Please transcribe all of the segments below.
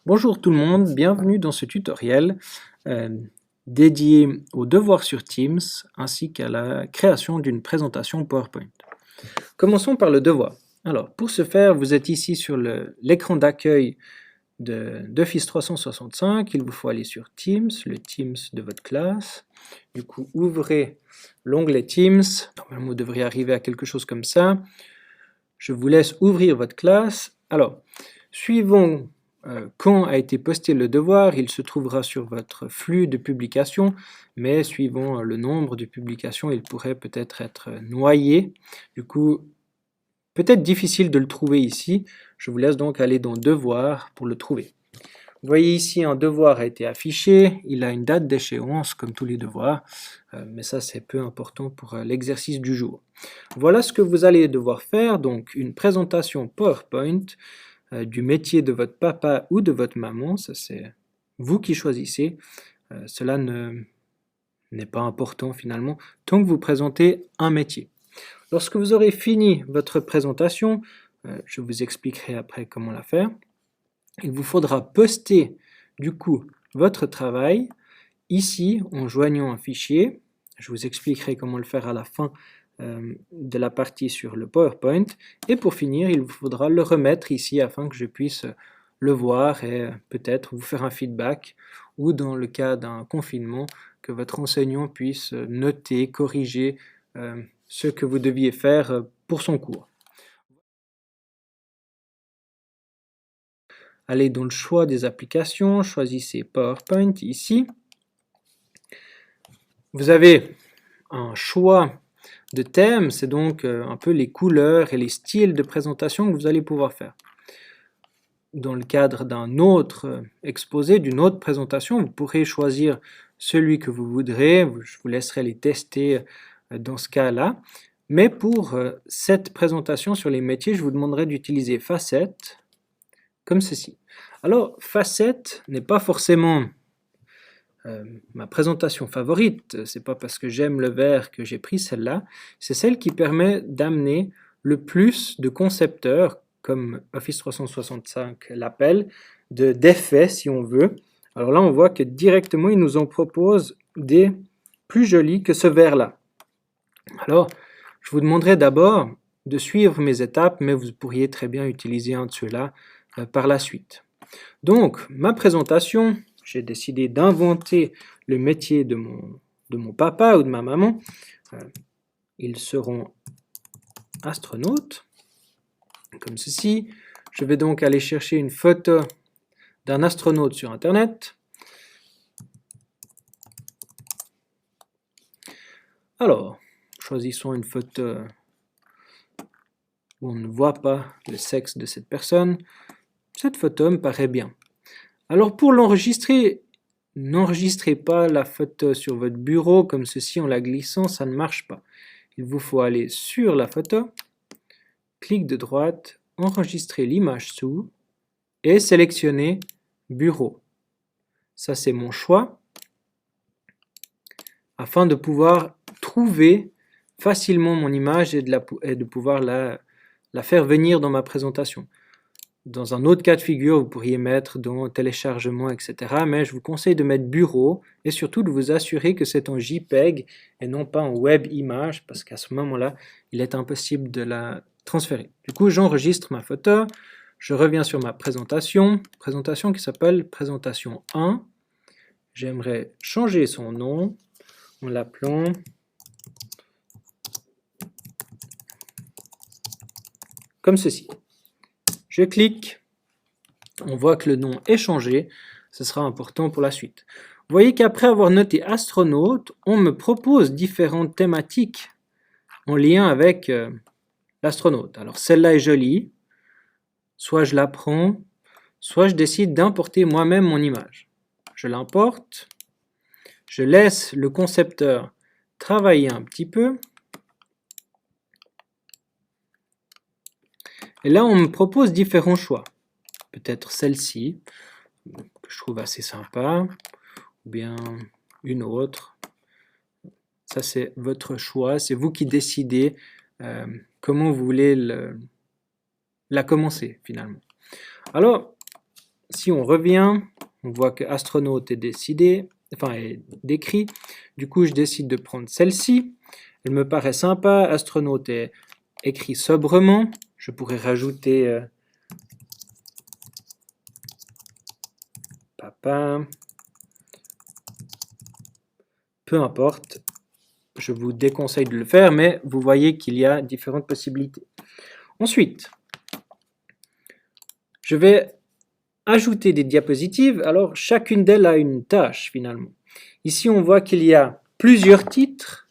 Bonjour tout le monde, bienvenue dans ce tutoriel euh, dédié aux devoirs sur Teams ainsi qu'à la création d'une présentation PowerPoint. Commençons par le devoir. Alors, pour ce faire, vous êtes ici sur l'écran d'accueil d'Office 365. Il vous faut aller sur Teams, le Teams de votre classe. Du coup, ouvrez l'onglet Teams. Normalement, vous devriez arriver à quelque chose comme ça. Je vous laisse ouvrir votre classe. Alors, suivant quand a été posté le devoir, il se trouvera sur votre flux de publications, mais suivant le nombre de publications, il pourrait peut-être être noyé. Du coup, peut-être difficile de le trouver ici. Je vous laisse donc aller dans Devoirs pour le trouver. Vous voyez ici, un devoir a été affiché, il a une date d'échéance comme tous les devoirs, mais ça c'est peu important pour l'exercice du jour. Voilà ce que vous allez devoir faire, donc une présentation PowerPoint du métier de votre papa ou de votre maman, ça c'est vous qui choisissez, cela n'est pas important finalement, tant que vous présentez un métier. Lorsque vous aurez fini votre présentation, je vous expliquerai après comment la faire, il vous faudra poster du coup votre travail ici en joignant un fichier. Je vous expliquerai comment le faire à la fin de la partie sur le PowerPoint. Et pour finir, il vous faudra le remettre ici afin que je puisse le voir et peut-être vous faire un feedback ou dans le cas d'un confinement, que votre enseignant puisse noter, corriger ce que vous deviez faire pour son cours. Allez dans le choix des applications, choisissez PowerPoint ici. Vous avez un choix de thème, c'est donc un peu les couleurs et les styles de présentation que vous allez pouvoir faire. Dans le cadre d'un autre exposé, d'une autre présentation, vous pourrez choisir celui que vous voudrez, je vous laisserai les tester dans ce cas-là. Mais pour cette présentation sur les métiers, je vous demanderai d'utiliser Facette, comme ceci. Alors, Facette n'est pas forcément ma présentation favorite, c'est pas parce que j'aime le vert que j'ai pris celle-là, c'est celle qui permet d'amener le plus de concepteurs, comme Office 365 l'appelle, d'effets si on veut. Alors là, on voit que directement, ils nous en proposent des plus jolis que ce vert-là. Alors, je vous demanderai d'abord de suivre mes étapes, mais vous pourriez très bien utiliser un de ceux-là par la suite. Donc, ma présentation, j'ai décidé d'inventer le métier de mon papa ou de ma maman. Ils seront astronautes, comme ceci. Je vais donc aller chercher une photo d'un astronaute sur Internet. Alors, choisissons une photo où on ne voit pas le sexe de cette personne. Cette photo me paraît bien. Alors pour l'enregistrer, n'enregistrez pas la photo sur votre bureau comme ceci en la glissant, ça ne marche pas. Il vous faut aller sur la photo, clic de droite, enregistrer l'image sous et sélectionner bureau. Ça c'est mon choix afin de pouvoir trouver facilement mon image et de pouvoir la faire venir dans ma présentation. Dans un autre cas de figure, vous pourriez mettre dans téléchargement, etc. Mais je vous conseille de mettre bureau et surtout de vous assurer que c'est en JPEG et non pas en web image parce qu'à ce moment-là, il est impossible de la transférer. Du coup, j'enregistre ma photo, je reviens sur ma présentation qui s'appelle présentation 1. J'aimerais changer son nom en l'appelant comme ceci. Je clique, on voit que le nom est changé, ce sera important pour la suite. Vous voyez qu'après avoir noté astronaute, on me propose différentes thématiques en lien avec l'astronaute. Alors celle-là est jolie, soit je la prends, soit je décide d'importer moi-même mon image. Je l'importe, je laisse le concepteur travailler un petit peu, et là on me propose différents choix. Peut-être celle-ci, que je trouve assez sympa, ou bien une autre. Ça c'est votre choix, c'est vous qui décidez comment vous voulez la commencer finalement. Alors, si on revient, on voit que astronaute est décrit. Du coup, je décide de prendre celle-ci. Elle me paraît sympa. Astronaute est écrit sobrement. Je pourrais rajouter papa. Peu importe. Je vous déconseille de le faire, mais vous voyez qu'il y a différentes possibilités. Ensuite, je vais ajouter des diapositives. Alors, chacune d'elles a une tâche finalement. Ici, on voit qu'il y a plusieurs titres.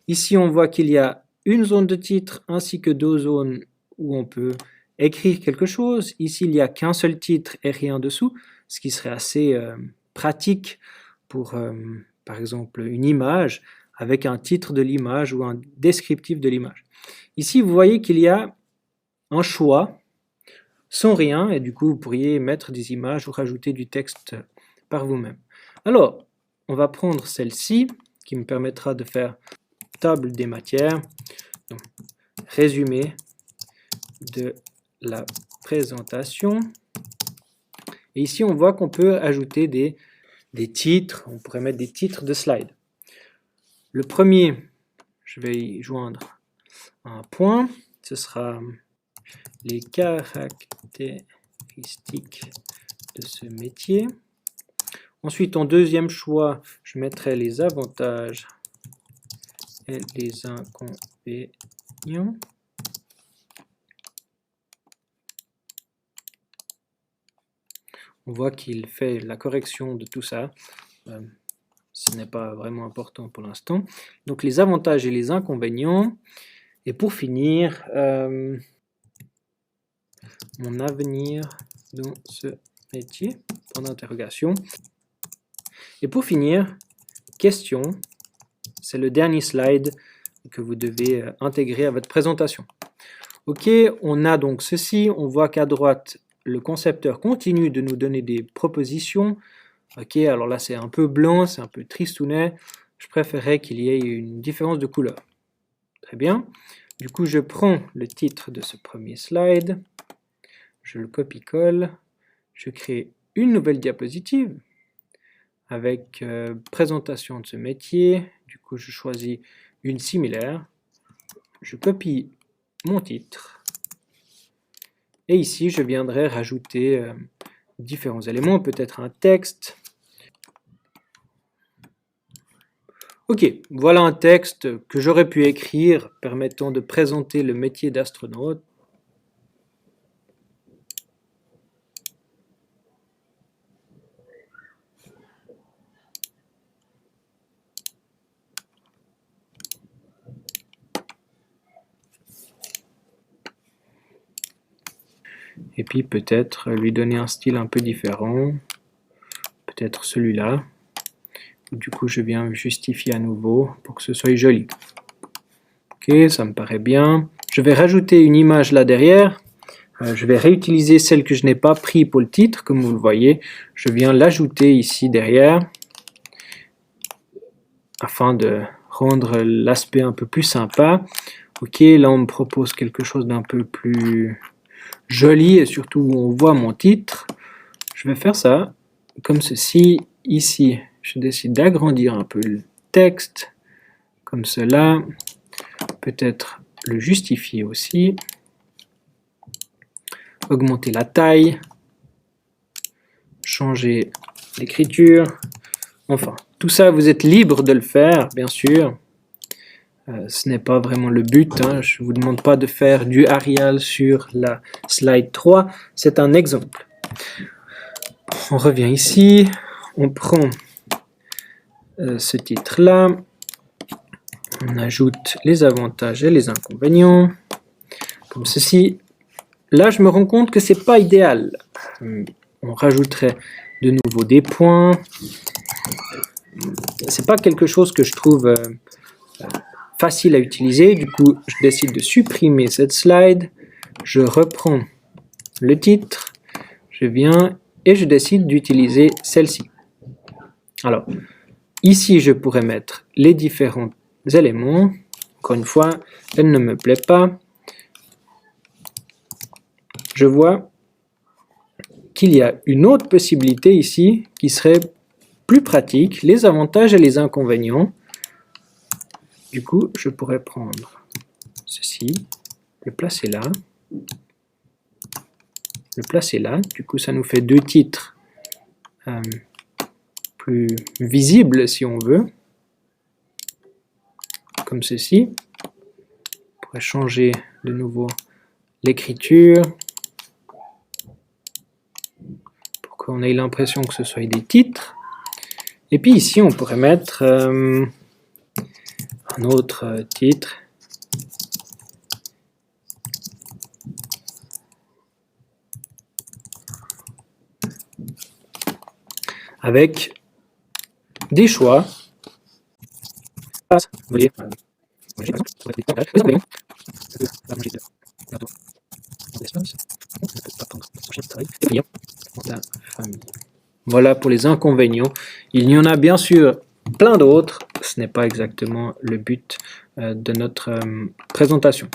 Ici, on voit qu'il y a une zone de titre ainsi que deux zones où on peut écrire quelque chose. Ici, il n'y a qu'un seul titre et rien dessous, ce qui serait assez pratique pour, par exemple, une image avec un titre de l'image ou un descriptif de l'image. Ici, vous voyez qu'il y a un choix sans rien, et du coup, vous pourriez mettre des images ou rajouter du texte par vous-même. Alors, on va prendre celle-ci, qui me permettra de faire table des matières, donc, résumé de la présentation. Et ici, on voit qu'on peut ajouter des titres, on pourrait mettre des titres de slides. Le premier, je vais y joindre un point, ce sera les caractéristiques de ce métier. Ensuite, en deuxième choix, je mettrai les avantages et les inconvénients. On voit qu'il fait la correction de tout ça. Ce n'est pas vraiment important pour l'instant. Donc les avantages et les inconvénients. Et pour finir, mon avenir dans ce métier, point d'interrogation. Et pour finir, question, c'est le dernier slide que vous devez intégrer à votre présentation. Ok, on a donc ceci, on voit qu'à droite, le concepteur continue de nous donner des propositions. Ok, alors là c'est un peu blanc, c'est un peu tristounet, je préférerais qu'il y ait une différence de couleur. Très bien, du coup je prends le titre de ce premier slide, je le copie-colle, je crée une nouvelle diapositive avec présentation de ce métier, du coup je choisis une similaire, je copie mon titre, et ici je viendrai rajouter différents éléments, peut-être un texte. Ok, voilà un texte que j'aurais pu écrire permettant de présenter le métier d'astronaute. Et puis peut-être lui donner un style un peu différent, peut-être celui-là. Du coup, je viens justifier à nouveau pour que ce soit joli. Ok, ça me paraît bien. Je vais rajouter une image là derrière. Je vais réutiliser celle que je n'ai pas pris pour le titre, comme vous le voyez. Je viens l'ajouter ici derrière, afin de rendre l'aspect un peu plus sympa. Ok, là on me propose quelque chose d'un peu plus joli et surtout où on voit mon titre. Je vais faire ça comme ceci. Ici, je décide d'agrandir un peu le texte, comme cela. Peut-être le justifier aussi. Augmenter la taille. Changer l'écriture. Enfin, tout ça, vous êtes libre de le faire, bien sûr. Ce n'est pas vraiment le but, hein. Je ne vous demande pas de faire du Arial sur la slide 3, c'est un exemple. On revient ici, on prend ce titre-là, on ajoute les avantages et les inconvénients, comme ceci. Là, je me rends compte que c'est pas idéal. On rajouterait de nouveau des points. C'est pas quelque chose que je trouve facile à utiliser. Du coup, je décide de supprimer cette slide. Je reprends le titre. Je viens et je décide d'utiliser celle-ci. Alors, ici, je pourrais mettre les différents éléments. Encore une fois, elle ne me plaît pas. Je vois qu'il y a une autre possibilité ici qui serait plus pratique, les avantages et les inconvénients. Du coup, je pourrais prendre ceci, le placer là, le placer là. Du coup, ça nous fait deux titres plus visibles si on veut, comme ceci. On pourrait changer de nouveau l'écriture pour qu'on ait l'impression que ce soit des titres. Et puis ici, on pourrait mettre un autre titre. Avec des choix. Voilà pour les inconvénients. Il y en a bien sûr plein d'autres. Ce n'est pas exactement le but de notre présentation.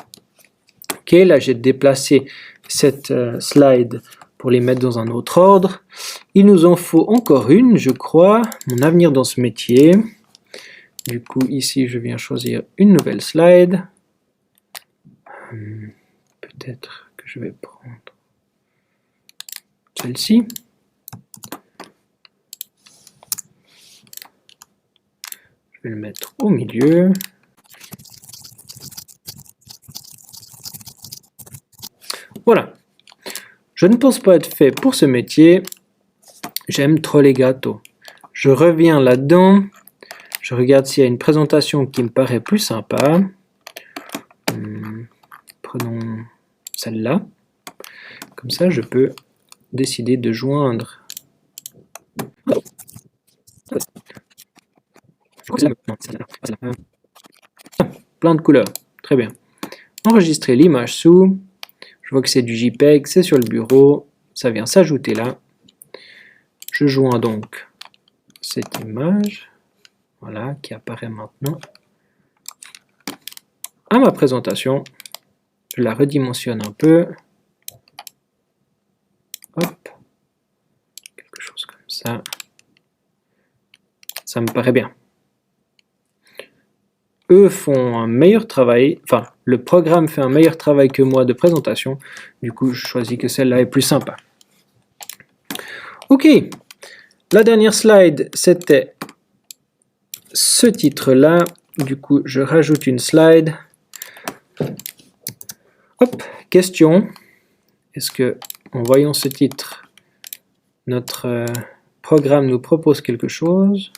Ok, là j'ai déplacé cette slide pour les mettre dans un autre ordre. Il nous en faut encore une, je crois. Mon avenir dans ce métier. Du coup, ici, je viens choisir une nouvelle slide. Peut-être que je vais prendre celle-ci. Je vais le mettre au milieu. Voilà. Je ne pense pas être fait pour ce métier. J'aime trop les gâteaux. Je reviens là-dedans. Je regarde s'il y a une présentation qui me paraît plus sympa. Prenons celle-là. Comme ça, je peux décider de joindre. Plein de couleurs. Très bien. Enregistrer l'image sous. Je vois que c'est du JPEG, c'est sur le bureau. Ça vient s'ajouter là. Je joins donc cette image. Voilà, qui apparaît maintenant à ma présentation. Je la redimensionne un peu. Hop. Quelque chose comme ça. Ça me paraît bien. Eux font un meilleur travail, enfin, le programme fait un meilleur travail que moi de présentation. Du coup, je choisis que celle-là est plus sympa. Ok. La dernière slide, c'était ce titre-là. Du coup, je rajoute une slide. Hop, question. Est-ce que, en voyant ce titre, notre programme nous propose quelque chose?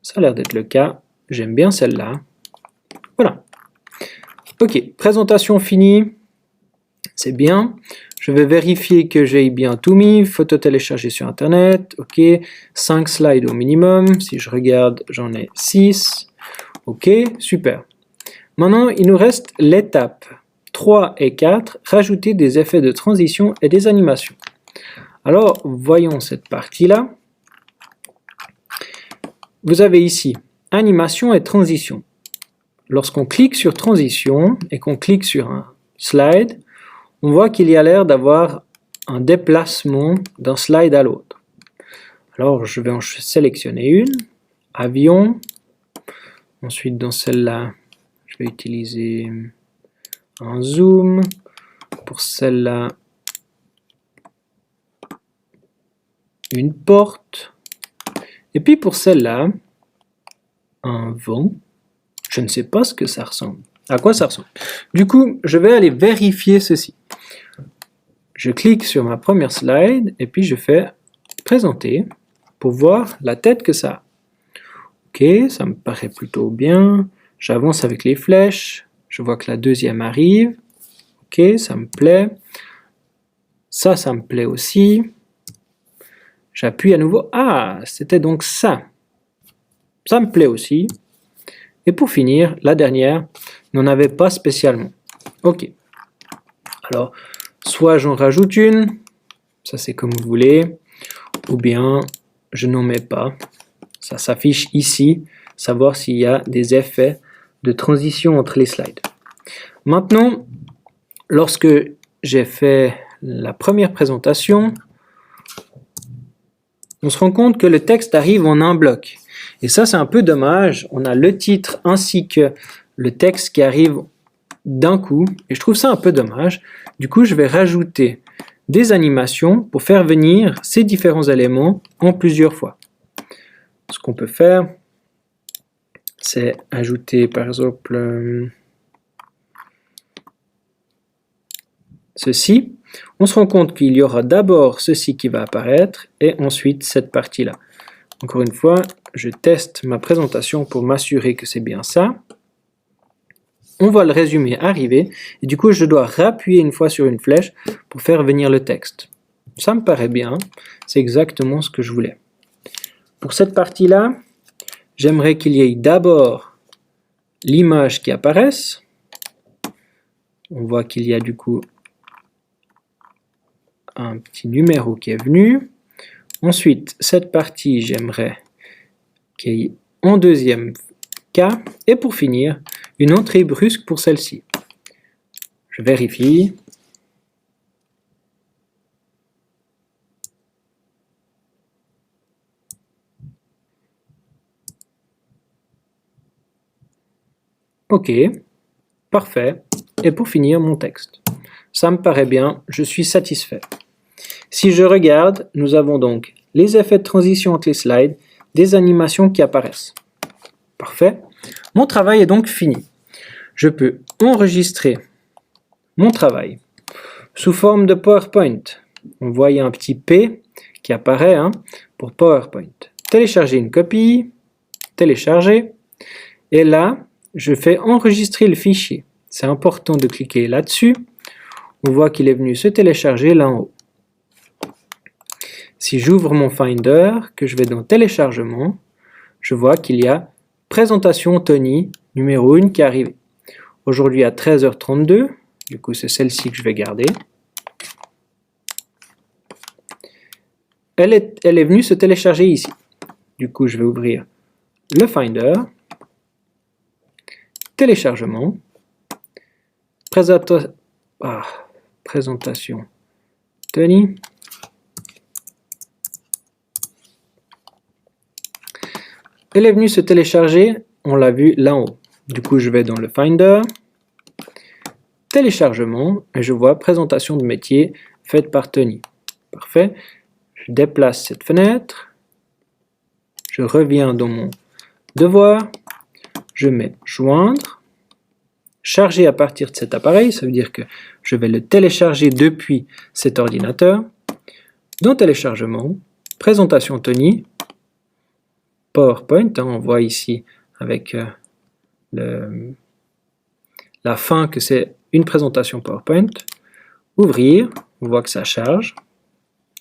Ça a l'air d'être le cas. J'aime bien celle-là. Voilà. Ok, présentation finie. C'est bien. Je vais vérifier que j'ai bien tout mis. Photo téléchargée sur Internet. Ok. 5 slides au minimum. Si je regarde, j'en ai 6. Ok, super. Maintenant, il nous reste l'étape 3 et 4. Rajouter des effets de transition et des animations. Alors, voyons cette partie-là. Vous avez ici animation et transition. Lorsqu'on clique sur transition et qu'on clique sur un slide, on voit qu'il y a l'air d'avoir un déplacement d'un slide à l'autre. Alors je vais en sélectionner une, avion. Ensuite dans celle-là, je vais utiliser un zoom. Pour celle-là, une porte. Et puis pour celle-là, un vent. Je ne sais pas ce que ça ressemble. À quoi ça ressemble? Du coup, je vais aller vérifier ceci. Je clique sur ma première slide et puis je fais présenter pour voir la tête que ça a. Ok, ça me paraît plutôt bien. J'avance avec les flèches. Je vois que la deuxième arrive. Ok, ça me plaît. Ça me plaît aussi. J'appuie à nouveau. Ah, c'était donc ça. Ça me plaît aussi. Et pour finir, la dernière n'en avait pas spécialement. Ok. Alors, soit j'en rajoute une, ça c'est comme vous voulez, ou bien je n'en mets pas. Ça s'affiche ici, savoir s'il y a des effets de transition entre les slides. Maintenant, lorsque j'ai fait la première présentation, on se rend compte que le texte arrive en un bloc. Et ça, c'est un peu dommage. On a le titre ainsi que le texte qui arrive d'un coup. Et je trouve ça un peu dommage. Du coup, je vais rajouter des animations pour faire venir ces différents éléments en plusieurs fois. Ce qu'on peut faire, c'est ajouter par exemple ceci. On se rend compte qu'il y aura d'abord ceci qui va apparaître et ensuite cette partie-là. Encore une fois, je teste ma présentation pour m'assurer que c'est bien ça. On voit le résumé arriver et du coup je dois rappuyer une fois sur une flèche pour faire venir le texte. Ça me paraît bien, c'est exactement ce que je voulais. Pour cette partie-là, j'aimerais qu'il y ait d'abord l'image qui apparaisse. On voit qu'il y a du coup un petit numéro qui est venu. Ensuite, cette partie, j'aimerais qu'il y ait en deuxième cas. Et pour finir, une entrée brusque pour celle-ci. Je vérifie. Ok, parfait. Et pour finir, mon texte. Ça me paraît bien, je suis satisfait. Si je regarde, nous avons donc les effets de transition entre les slides, des animations qui apparaissent. Parfait. Mon travail est donc fini. Je peux enregistrer mon travail sous forme de PowerPoint. On voit il y a un petit P qui apparaît pour PowerPoint. Télécharger une copie, télécharger, et là, je fais enregistrer le fichier. C'est important de cliquer là-dessus. On voit qu'il est venu se télécharger là en haut. Si j'ouvre mon Finder, que je vais dans téléchargement, je vois qu'il y a présentation Tony numéro 1 qui est arrivée. Aujourd'hui à 13h32, du coup c'est celle-ci que je vais garder. Elle est venue se télécharger ici. Du coup je vais ouvrir le Finder, téléchargement, présentation Tony. Elle est venue se télécharger, on l'a vu là en haut. Du coup, je vais dans le Finder, téléchargement, et je vois présentation de métier faite par Tony. Parfait. Je déplace cette fenêtre, je reviens dans mon devoir, je mets joindre, charger à partir de cet appareil, ça veut dire que je vais le télécharger depuis cet ordinateur. Dans téléchargement, présentation Tony, PowerPoint, on voit ici avec la fin que c'est une présentation PowerPoint. Ouvrir, on voit que ça charge.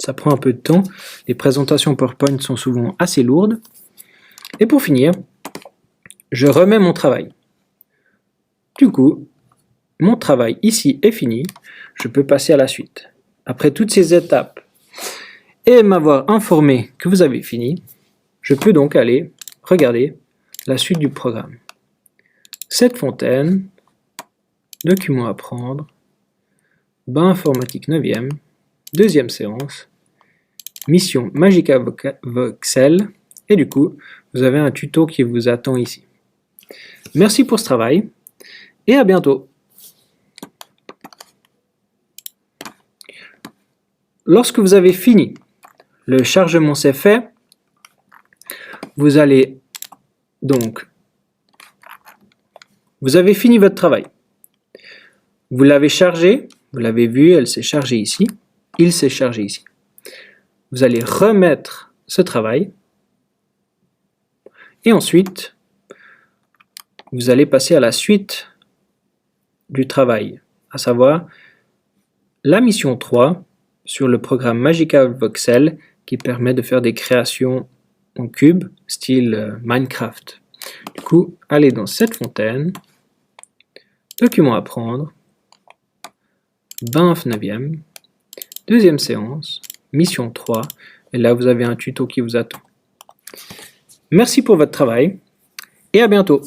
Ça prend un peu de temps. Les présentations PowerPoint sont souvent assez lourdes. Et pour finir, je remets mon travail. Du coup, mon travail ici est fini. Je peux passer à la suite. Après toutes ces étapes et m'avoir informé que vous avez fini, je peux donc aller regarder la suite du programme. Cette fontaine, document à prendre, bain informatique 9e, deuxième séance, mission Magica Voxel, et du coup, vous avez un tuto qui vous attend ici. Merci pour ce travail, et à bientôt. Lorsque vous avez fini, le chargement s'est fait, vous allez donc, vous avez fini votre travail. Vous l'avez chargé, vous l'avez vu, elle s'est chargée ici, il s'est chargé ici. Vous allez remettre ce travail et ensuite, vous allez passer à la suite du travail, à savoir la mission 3 sur le programme Magica Voxel qui permet de faire des créations en cube, style Minecraft. Du coup, allez dans cette fontaine, document à prendre, BINF 9e, deuxième séance, mission 3, et là vous avez un tuto qui vous attend. Merci pour votre travail, et à bientôt.